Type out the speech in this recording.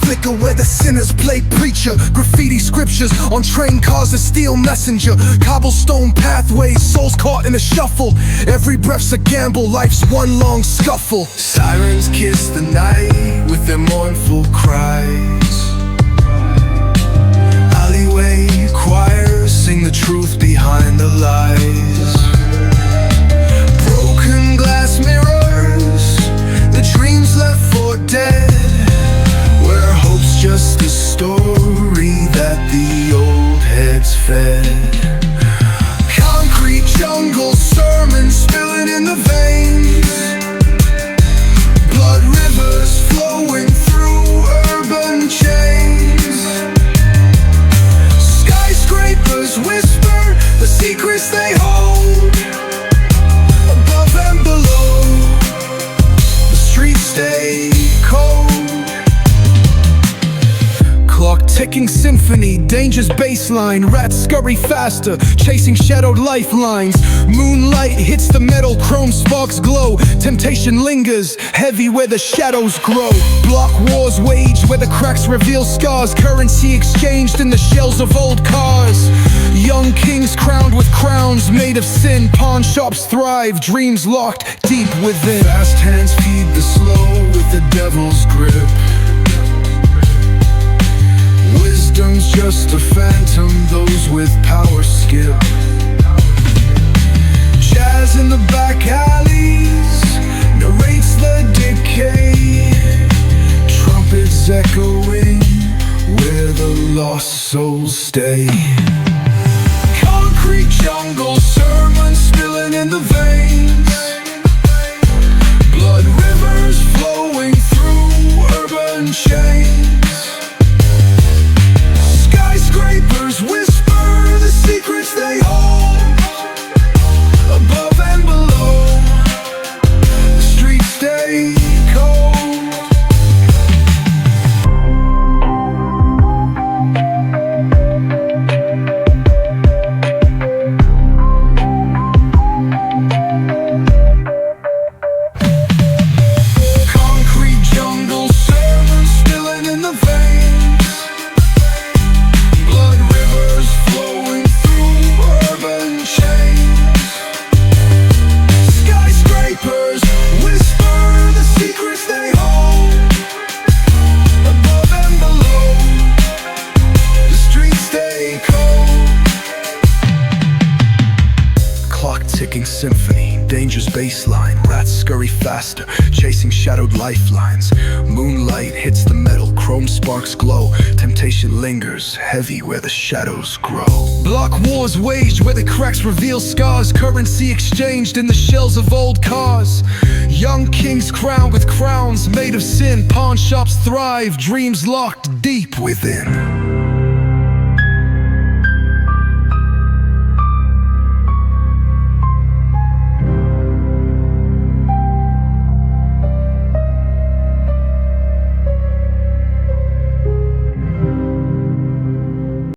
flicker where the sinners play preacher. Graffiti scriptures on train cars, a steel messenger. Cobblestone pathways, souls caught in a shuffle. Every breath's a gamble, life's one long scuffle. Sirens kiss the night with their mournful cries. Alleyway choirs sing the truth behind the lies. Broken glass mirrors, the dreams left for dead, where hope's just a story that the old heads fed. Concrete jungle sermons spilling in the veins. Blood rivers flowing through urban chains. Skyscrapers whisper the secrets they hold. Above and below, the streets stay cold. Clock ticking symphony, danger's baseline. Rats scurry faster, chasing shadowed lifelines. Moonlight hits the metal, chrome sparks glow. Temptation lingers, heavy where the shadows grow. Block wars wage where the cracks reveal scars. Currency exchanged in the shells of old cars. Young kings crowned with crowns made of sin. Pawn shops thrive, dreams locked deep within. Fast hands feed the slow with the devil's grip. Wisdom's just a phantom, those with power skip. Jazz in the back alleys narrates the decay. Trumpets echoing where the lost souls stay. Concrete jungle sermons spilling in the veins. Blood rivers flowing through urban chains. Skyscrapers whisper the secrets they hold. Above and below, the streets stay cold. Concrete jungle sermons spilling in the veins. Blood rivers flowing through urban chains. Skyscrapers whisper the secrets they hold. Above and below, the streets stay cold. Clock ticking symphony, danger's baseline. Rats scurry faster, chasing shadowed lifelines. Moonlight hits the metal, chrome sparks glow. Temptation lingers, heavy where the shadows grow. Block wars waged where the cracks reveal scars. Currency exchanged in the shells of old cars. Young kings crowned with crowns made of sin. Pawn shops thrive, dreams locked deep within.